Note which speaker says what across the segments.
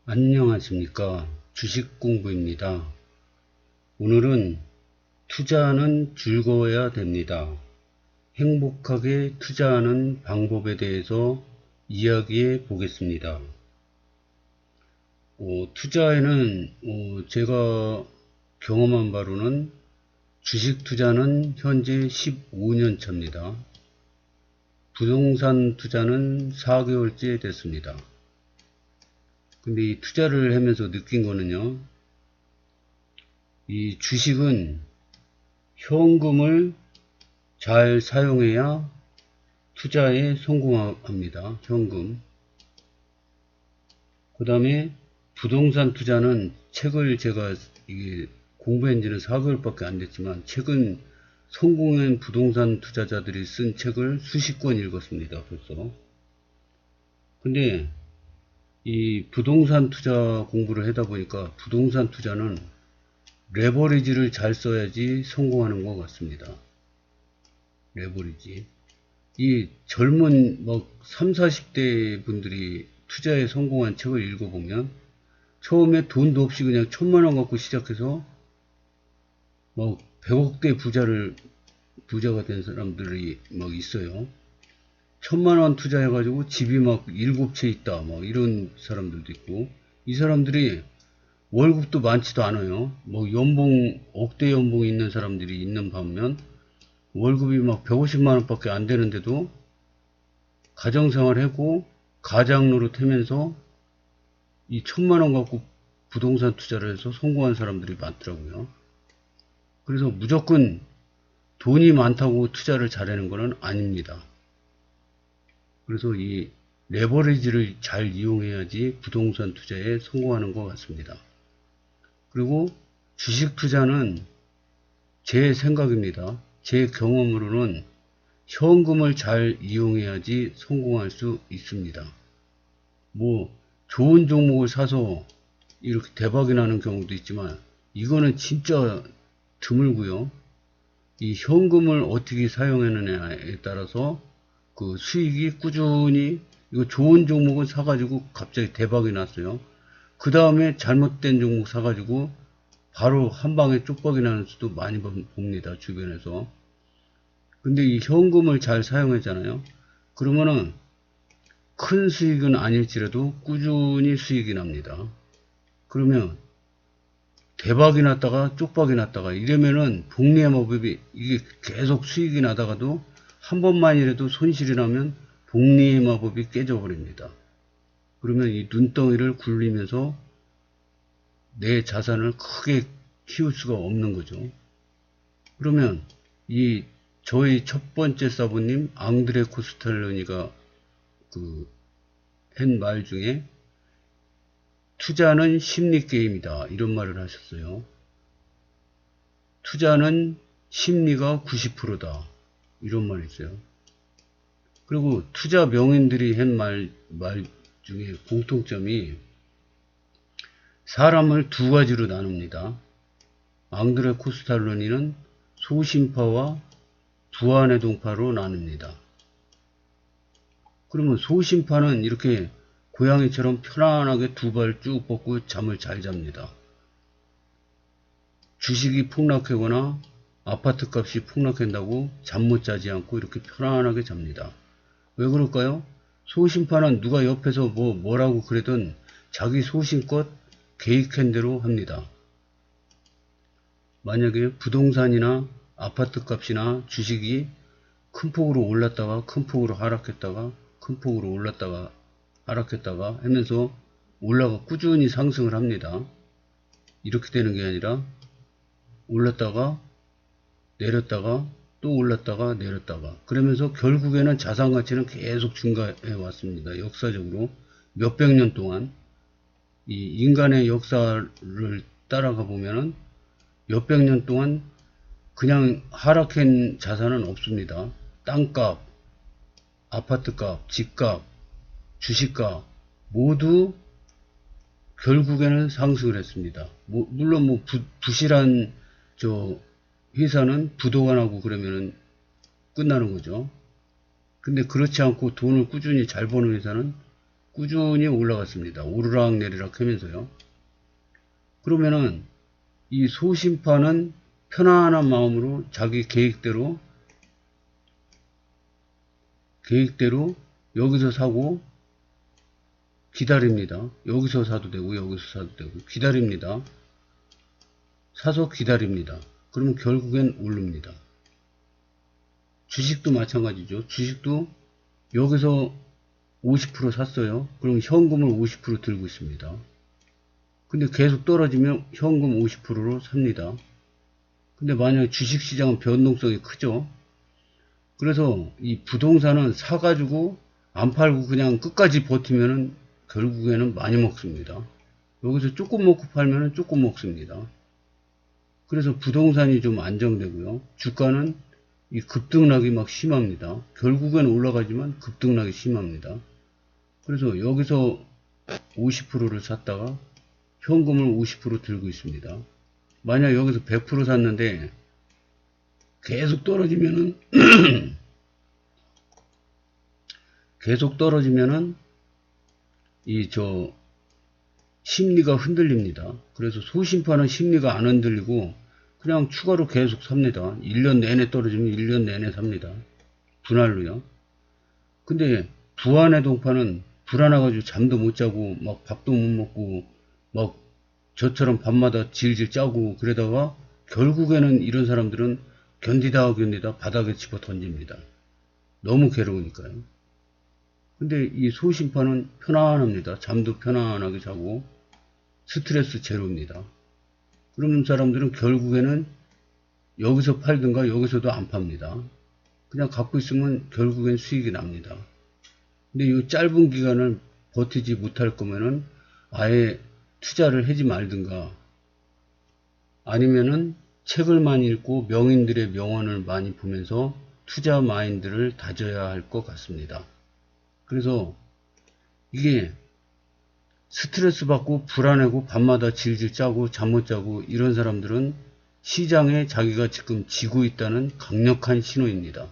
Speaker 1: 안녕하십니까. 주식공부입니다. 오늘은 투자는 즐거워야 됩니다. 행복하게 투자하는 방법에 대해서 이야기해 보겠습니다. 투자에는 제가 경험한 바로는 주식 투자는 현재 15년 차입니다. 부동산 투자는 4개월째 됐습니다. 근데 이 투자를 하면서 느낀 거는요, 이 주식은 현금을 잘 사용해야 투자에 성공합니다. 현금. 그 다음에 부동산 투자는 책을 제가 이게 공부한 지는 4개월밖에 안 됐지만 최근 성공한 부동산 투자자들이 쓴 책을 수십 권 읽었습니다. 벌써. 근데 이 부동산 투자 공부를 하다 보니까 부동산 투자는 레버리지를 잘 써야지 성공하는 것 같습니다. 레버리지. 이 젊은 30, 40대 분들이 투자에 성공한 책을 읽어보면 처음에 돈도 없이 그냥 1000만원 갖고 시작해서 100억대 부자가 된 사람들이 있어요. 1000만원 투자해가지고 집이 7채 있다. 이런 사람들도 있고, 이 사람들이 월급도 많지도 않아요. 억대 연봉 있는 사람들이 있는 반면, 월급이 150만원 밖에 안 되는데도, 가정생활 하고, 가장 노릇하면서, 이 1000만원 갖고 부동산 투자를 해서 성공한 사람들이 많더라고요. 그래서 무조건 돈이 많다고 투자를 잘하는 것은 아닙니다. 그래서 이 레버리지를 잘 이용해야지 부동산 투자에 성공하는 것 같습니다. 그리고 주식 투자는 제 생각입니다. 제 경험으로는 현금을 잘 이용해야지 성공할 수 있습니다. 좋은 종목을 사서 이렇게 대박이 나는 경우도 있지만 이거는 진짜 드물고요. 이 현금을 어떻게 사용하느냐에 따라서 그 수익이 꾸준히, 이거 좋은 종목을 사가지고 갑자기 대박이 났어요. 그 다음에 잘못된 종목 사가지고 바로 한 방에 쪽박이 나는 수도 많이 봅니다. 주변에서. 근데 이 현금을 잘 사용하잖아요. 그러면은 큰 수익은 아닐지라도 꾸준히 수익이 납니다. 그러면 대박이 났다가 쪽박이 났다가 이러면은 복리의 마법이 이게 계속 수익이 나다가도 한 번만이라도 손실이 나면 복리의 마법이 깨져버립니다. 그러면 이 눈덩이를 굴리면서 내 자산을 크게 키울 수가 없는 거죠. 그러면 저희 첫 번째 사부님 앙드레 코스탈로니가 한 말 중에 투자는 심리게임이다 이런 말을 하셨어요. 투자는 심리가 90%다 이런 말이 있어요. 그리고 투자 명인들이 한 말 중에 공통점이 사람을 두 가지로 나눕니다. 앙드레 코스탈로니는 소심파와 부안의 동파로 나눕니다. 그러면 소심파는 이렇게 고양이처럼 편안하게 두 발 쭉 뻗고 잠을 잘 잡니다. 주식이 폭락하거나 아파트 값이 폭락한다고 잠 못 자지 않고 이렇게 편안하게 잡니다. 왜 그럴까요? 소심파는 누가 옆에서 뭐라고 그래든 자기 소신껏 계획한 대로 합니다. 만약에 부동산이나 아파트 값이나 주식이 큰 폭으로 올랐다가 큰 폭으로 하락했다가 큰 폭으로 올랐다가 하락했다가 하면서 꾸준히 상승을 합니다. 이렇게 되는 게 아니라 올랐다가 내렸다가 또 올랐다가 내렸다가 그러면서 결국에는 자산 가치는 계속 증가해 왔습니다. 역사적으로 몇백 년 동안 이 인간의 역사를 따라가 보면은 몇백 년 동안 그냥 하락한 자산은 없습니다. 땅값, 아파트값, 집값, 주식값 모두 결국에는 상승을 했습니다. 물론 부실한 회사는 부도가 나고 그러면은 끝나는 거죠. 근데 그렇지 않고 돈을 꾸준히 잘 버는 회사는 꾸준히 올라갔습니다. 오르락 내리락 하면서요. 그러면은 이 소심파는 편안한 마음으로 자기 계획대로 여기서 사고 기다립니다. 여기서 사도 되고 여기서 사도 되고 기다립니다. 사서 기다립니다. 그러면 결국엔 오릅니다. 주식도 마찬가지죠. 주식도 여기서 50% 샀어요. 그럼 현금을 50% 들고 있습니다. 근데 계속 떨어지면 현금 50%로 삽니다. 근데 만약에 주식시장은 변동성이 크죠. 그래서 이 부동산은 사가지고 안 팔고 그냥 끝까지 버티면은 결국에는 많이 먹습니다. 여기서 조금 먹고 팔면은 조금 먹습니다. 그래서 부동산이 좀 안정되고요. 주가는 이 급등락이 막 심합니다. 결국엔 올라가지만 급등락이 심합니다. 그래서 여기서 50%를 샀다가 현금을 50% 들고 있습니다. 만약 여기서 100% 샀는데 계속 떨어지면은 심리가 흔들립니다. 그래서 소심파는 심리가 안 흔들리고 그냥 추가로 계속 삽니다. 1년 내내 떨어지면 1년 내내 삽니다. 분할로요. 근데 부안의 동파는 불안해가지고 잠도 못 자고 막 밥도 못 먹고 막 저처럼 밤마다 질질 짜고 그러다가 결국에는 이런 사람들은 견디다 바닥에 집어 던집니다. 너무 괴로우니까요. 근데 이 소심파는 편안합니다. 잠도 편안하게 자고 스트레스 제로입니다. 그러면 사람들은 결국에는 여기서 팔든가 여기서도 안 팝니다. 그냥 갖고 있으면 결국엔 수익이 납니다. 근데 이 짧은 기간을 버티지 못할 거면은 아예 투자를 하지 말든가 아니면은 책을 많이 읽고 명인들의 명언을 많이 보면서 투자 마인드를 다져야 할 것 같습니다. 그래서 이게 스트레스 받고 불안하고 밤마다 질질 짜고 잠 못 자고 이런 사람들은 시장에 자기가 지금 지고 있다는 강력한 신호입니다.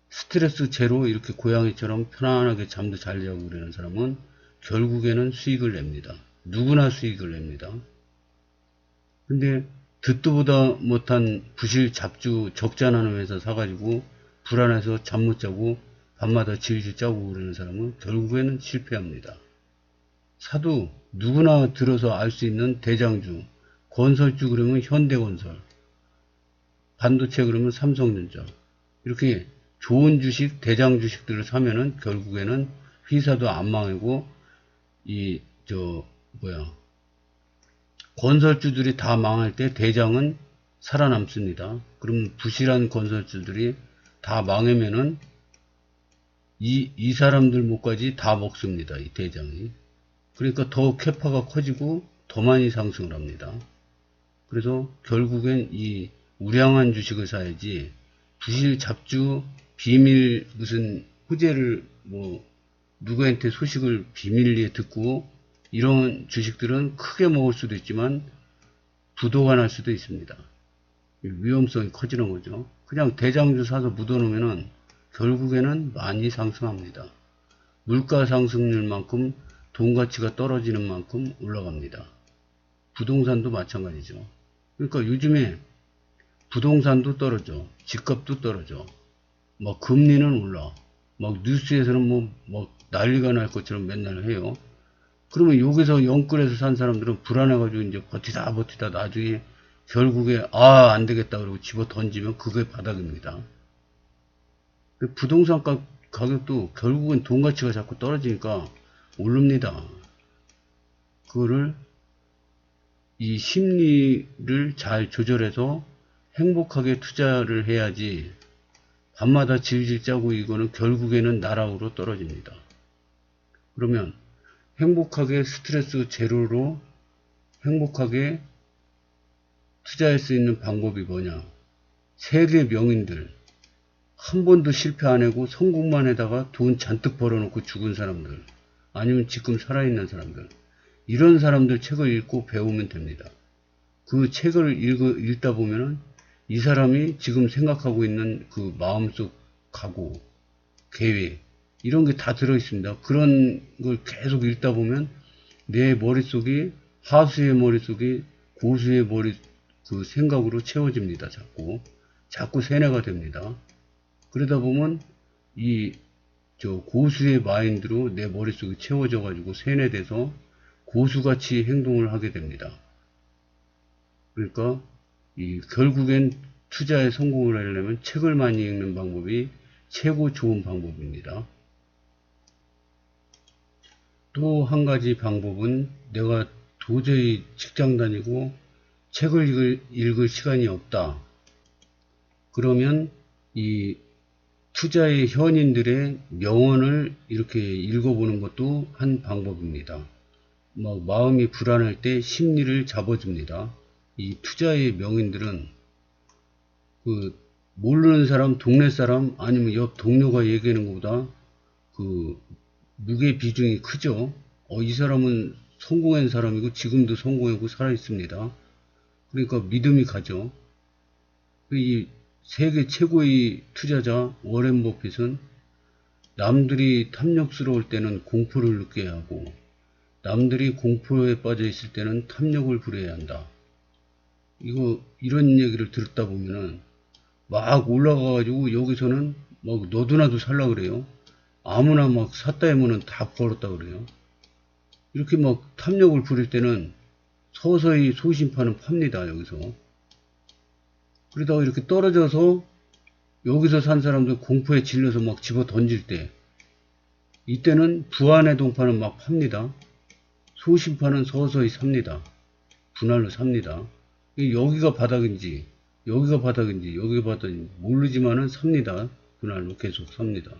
Speaker 1: 스트레스 제로 이렇게 고양이처럼 편안하게 잠도 잘 자고 그러는 사람은 결국에는 수익을 냅니다. 누구나 수익을 냅니다. 근데 듣도 보다 못한 부실 잡주 적자나는 회사 사가지고 불안해서 잠 못 자고 밤마다 질질 짜고 그러는 사람은 결국에는 실패합니다. 사도 누구나 들어서 알 수 있는 대장주, 건설주 그러면 현대건설, 반도체 그러면 삼성전자, 이렇게 좋은 주식, 대장 주식들을 사면은 결국에는 회사도 안 망하고 건설주들이 다 망할 때 대장은 살아남습니다. 그러면 부실한 건설주들이 다 망하면은 이 사람들 목까지 다 먹습니다. 이 대장이. 그러니까 더 캐파가 커지고 더 많이 상승을 합니다. 그래서 결국엔 이 우량한 주식을 사야지 부실 잡주 비밀 무슨 호재를 누구한테 소식을 비밀리에 듣고 이런 주식들은 크게 먹을 수도 있지만 부도가 날 수도 있습니다. 위험성이 커지는 거죠. 그냥 대장주 사서 묻어놓으면은 결국에는 많이 상승합니다. 물가 상승률만큼 돈 가치가 떨어지는 만큼 올라갑니다. 부동산도 마찬가지죠. 그러니까 요즘에 부동산도 떨어져, 집값도 떨어져, 막 금리는 올라, 막 뉴스에서는 난리가 날 것처럼 맨날 해요. 그러면 여기서 영끌에서 산 사람들은 불안해가지고 이제 버티다 나중에 결국에 안 되겠다 그러고 집어 던지면 그게 바닥입니다. 부동산 가격도 결국은 돈 가치가 자꾸 떨어지니까 오릅니다. 그거를 이 심리를 잘 조절해서 행복하게 투자를 해야지 밤마다 질질 짜고 이거는 결국에는 나락으로 떨어집니다. 그러면 행복하게 스트레스 제로로 행복하게 투자할 수 있는 방법이 뭐냐? 세계 명인들 한 번도 실패 안 하고 성공만 해다가 돈 잔뜩 벌어놓고 죽은 사람들 아니면 지금 살아있는 사람들 이런 사람들 책을 읽고 배우면 됩니다. 그 책을 읽다 보면은 이 사람이 지금 생각하고 있는 그 마음속 각오, 계획 이런 게 다 들어있습니다. 그런 걸 계속 읽다 보면 내 머릿속이 하수의 머릿속이 고수의 그 생각으로 채워집니다. 자꾸 세뇌가 됩니다. 그러다 보면 저 고수의 마인드로 내 머릿속이 채워져 가지고 세뇌돼서 고수같이 행동을 하게 됩니다. 그러니까 결국엔 투자에 성공을 하려면 책을 많이 읽는 방법이 최고 좋은 방법입니다. 또 한 가지 방법은 내가 도저히 직장 다니고 책을 읽을 시간이 없다. 그러면 이 투자의 현인들의 명언을 이렇게 읽어보는 것도 한 방법입니다. 마음이 불안할 때 심리를 잡아줍니다. 이 투자의 명인들은 모르는 사람, 동네 사람, 아니면 옆 동료가 얘기하는 것보다 무게 비중이 크죠. 이 사람은 성공한 사람이고 지금도 성공하고 살아 있습니다. 그러니까 믿음이 가죠. 이 세계 최고의 투자자 워렌 버핏은 남들이 탐욕스러울 때는 공포를 느껴야 하고 남들이 공포에 빠져 있을 때는 탐욕을 부려야 한다. 이런 얘기를 들었다 보면은 막 올라가가지고 여기서는 막 너도나도 살라 그래요. 아무나 막 샀다 하면은 다 벌었다 그래요. 이렇게 막 탐욕을 부릴 때는 서서히 소심파는 팝니다. 여기서. 그러다가 이렇게 떨어져서 여기서 산 사람들 공포에 질려서 막 집어 던질 때 이때는 부안의 동파는 막 팝니다. 소심파는 서서히 삽니다. 분할로 삽니다. 여기가 바닥인지 여기가 바닥인지 모르지만은 삽니다. 분할로 계속 삽니다.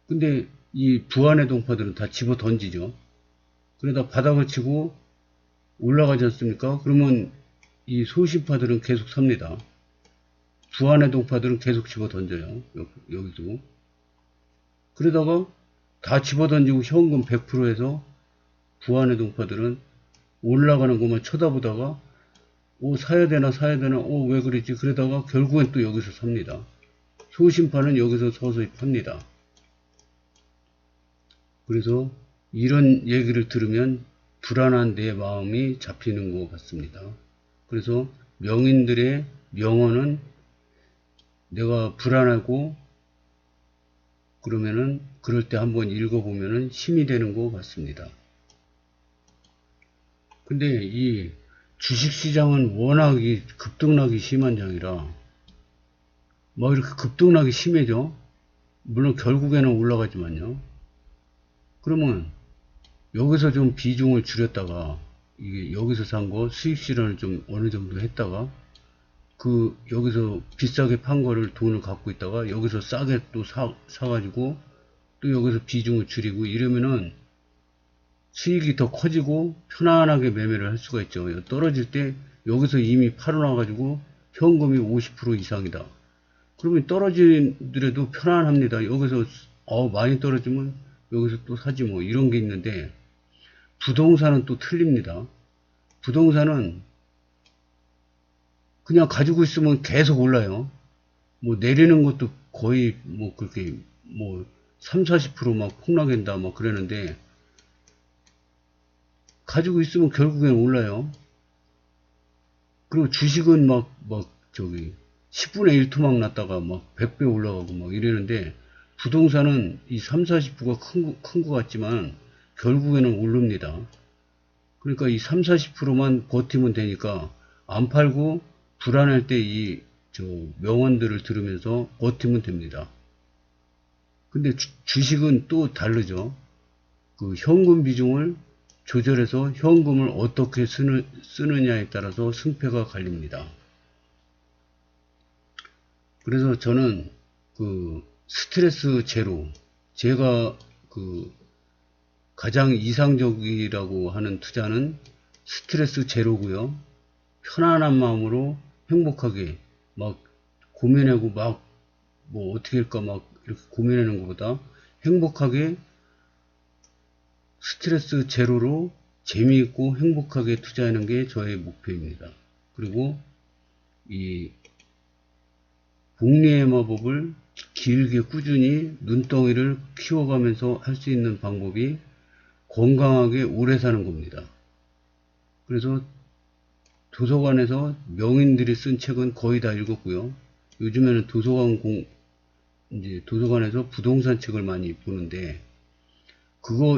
Speaker 1: 근데 이 부안의 동파들은 다 집어 던지죠. 그러다 바닥을 치고 올라가지 않습니까? 그러면 이 소심파들은 계속 삽니다. 부안의 동파들은 계속 집어 던져요. 여기도. 그러다가 다 집어 던지고 현금 100% 해서 부안의 동파들은 올라가는 것만 쳐다보다가 사야 되나 왜 그러지? 그러다가 결국엔 또 여기서 삽니다. 소심파는 여기서 서서히 팝니다. 그래서 이런 얘기를 들으면 불안한 내 마음이 잡히는 것 같습니다. 그래서 명인들의 명언은 내가 불안하고 그러면은 그럴 때 한번 읽어보면은 힘이 되는 것 같습니다. 근데 이 주식시장은 워낙 급등락이 심한 장이라 이렇게 급등락이 심해져. 물론 결국에는 올라가지만요. 그러면 여기서 좀 비중을 줄였다가 여기서 산 거 수익 실현을 좀 어느 정도 했다가 여기서 비싸게 판 거를 돈을 갖고 있다가 여기서 싸게 또 사가지고 또 여기서 비중을 줄이고 이러면은 수익이 더 커지고 편안하게 매매를 할 수가 있죠. 떨어질 때 여기서 이미 팔아놔가지고 현금이 50% 이상이다. 그러면 떨어지더라도 편안합니다. 여기서 많이 떨어지면 여기서 또 사지 이런 게 있는데 부동산은 또 틀립니다. 부동산은 그냥 가지고 있으면 계속 올라요. 내리는 것도 거의 그렇게 3, 40% 폭락한다 그러는데 가지고 있으면 결국엔 올라요. 그리고 주식은 10분의 1 토막 났다가 100배 올라가고 이러는데 부동산은 이 3, 40%가 큰 것 같지만 결국에는 오릅니다. 그러니까 이 3, 40%만 버티면 되니까 안 팔고 불안할 때 명언들을 들으면서 버티면 됩니다. 근데 주식은 또 다르죠. 현금 비중을 조절해서 현금을 어떻게 쓰느냐에 따라서 승패가 갈립니다. 그래서 저는 스트레스 제로, 제가 가장 이상적이라고 하는 투자는 스트레스 제로고요. 편안한 마음으로 행복하게 고민하고 어떻게 할까 이렇게 고민하는 것보다 행복하게 스트레스 제로로 재미있고 행복하게 투자하는 게 저의 목표입니다. 그리고 이 복리의 마법을 길게 꾸준히 눈덩이를 키워가면서 할 수 있는 방법이 건강하게 오래 사는 겁니다. 그래서 도서관에서 명인들이 쓴 책은 거의 다 읽었고요. 요즘에는 이제 도서관에서 부동산 책을 많이 보는데,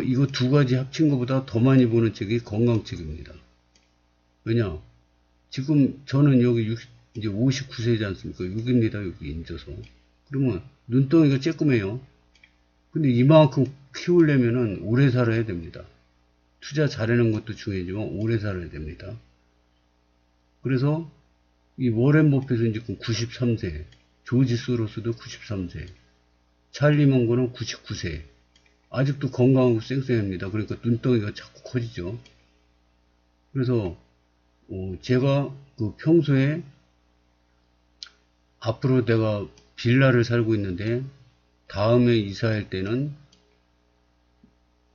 Speaker 1: 이거 두 가지 합친 것보다 더 많이 보는 책이 건강책입니다. 왜냐? 지금 저는 여기 이제 59세지 않습니까? 6입니다. 여기 인져서. 그러면 눈덩이가 쬐끔해요. 근데 이만큼 키우려면은 오래 살아야 됩니다. 투자 잘하는 것도 중요하지만 오래 살아야 됩니다. 그래서 이 워렌 버핏은 지금 93세, 조지 소로스도 93세, 찰리 먼거는 99세. 아직도 건강하고 쌩쌩합니다. 그러니까 눈덩이가 자꾸 커지죠. 그래서 제가 평소에 앞으로 내가 빌라를 살고 있는데 다음에 이사할 때는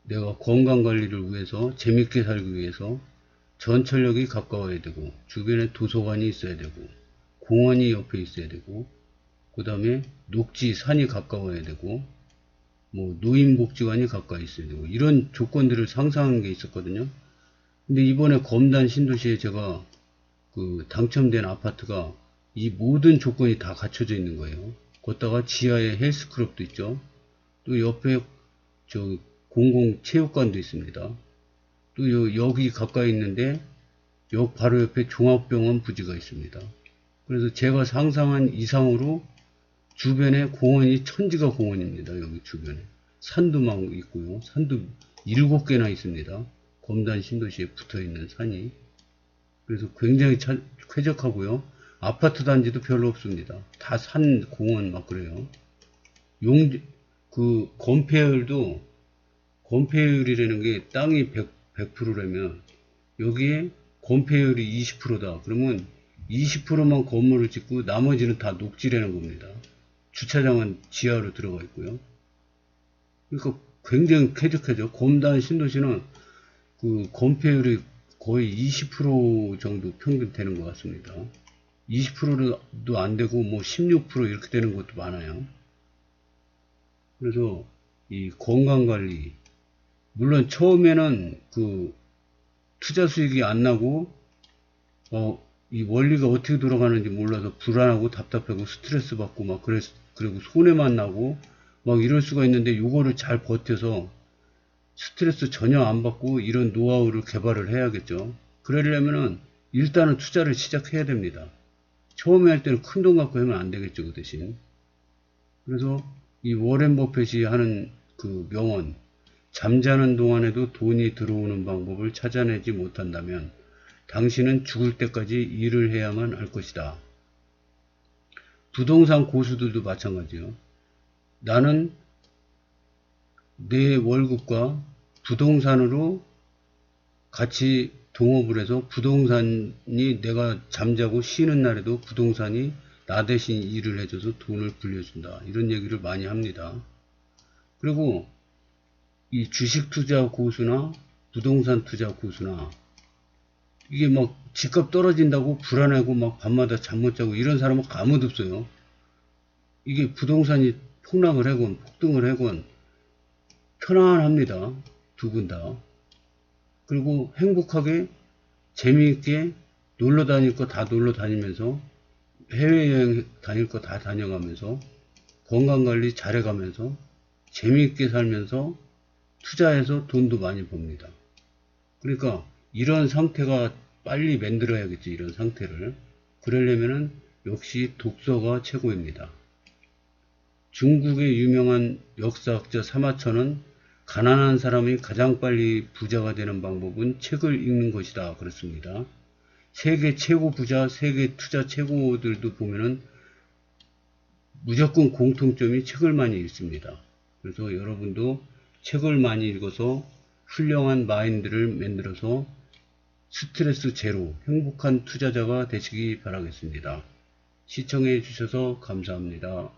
Speaker 1: 내가 건강관리를 위해서 재밌게 살기 위해서 전철역이 가까워야 되고 주변에 도서관이 있어야 되고 공원이 옆에 있어야 되고 그 다음에 녹지 산이 가까워야 되고 뭐 노인복지관이 가까이 있어야 되고 이런 조건들을 상상한 게 있었거든요. 근데 이번에 검단 신도시에 제가 당첨된 아파트가 이 모든 조건이 다 갖춰져 있는 거예요. 거기다가 지하에 헬스클럽도 있죠. 또 옆에 공공체육관도 있습니다. 또 여기 가까이 있는데 역 바로 옆에 종합병원 부지가 있습니다. 그래서 제가 상상한 이상으로 주변에 공원이 천지가 공원입니다. 여기 주변에 산도 막 있고요. 산도 7개나 있습니다. 검단 신도시에 붙어있는 산이. 그래서 굉장히 쾌적하고요. 아파트 단지도 별로 없습니다. 다 산, 공원 막 그래요. 건폐율이라는 게 땅이 100%라면 여기에 건폐율이 20%다. 그러면 20%만 건물을 짓고 나머지는 다 녹지라는 겁니다. 주차장은 지하로 들어가 있고요. 그러니까 굉장히 쾌적하죠. 검단 신도시는 건폐율이 거의 20% 정도 평균 되는 것 같습니다. 20%도 안 되고 뭐 16% 이렇게 되는 것도 많아요. 그래서 이 건강관리, 물론 처음에는 투자 수익이 안 나고 이 원리가 어떻게 돌아가는지 몰라서 불안하고 답답하고 스트레스 받고 그리고 손해만 나고 막 이럴 수가 있는데 이거를 잘 버텨서 스트레스 전혀 안 받고 이런 노하우를 개발을 해야겠죠. 그러려면은 일단은 투자를 시작해야 됩니다. 처음에 할 때는 큰 돈 갖고 하면 안 되겠죠, 그 대신. 그래서 이 워렌 버핏이 하는 명언, 잠자는 동안에도 돈이 들어오는 방법을 찾아내지 못한다면 당신은 죽을 때까지 일을 해야만 할 것이다. 부동산 고수들도 마찬가지예요. 나는 내 월급과 부동산으로 같이 동업을 해서 부동산이 내가 잠자고 쉬는 날에도 부동산이 나 대신 일을 해줘서 돈을 불려준다. 이런 얘기를 많이 합니다. 그리고 이 주식 투자 고수나 부동산 투자 고수나 이게 막 집값 떨어진다고 불안하고 막 밤마다 잠 못 자고 이런 사람은 아무도 없어요. 이게 부동산이 폭락을 하건 폭등을 하건 편안합니다. 두 분 다. 그리고 행복하게 재미있게 놀러 다닐 거 다 놀러 다니면서 해외여행 다닐 거 다 다녀가면서 건강관리 잘해가면서 재미있게 살면서 투자해서 돈도 많이 법니다. 그러니까 이런 상태가 빨리 만들어야겠죠. 이런 상태를. 그러려면은 역시 독서가 최고입니다. 중국의 유명한 역사학자 사마천은 가난한 사람이 가장 빨리 부자가 되는 방법은 책을 읽는 것이다. 그렇습니다. 세계 최고 부자, 세계 투자 최고들도 보면은 무조건 공통점이 책을 많이 읽습니다. 그래서 여러분도 책을 많이 읽어서 훌륭한 마인드를 만들어서 스트레스 제로, 행복한 투자자가 되시기 바라겠습니다. 시청해 주셔서 감사합니다.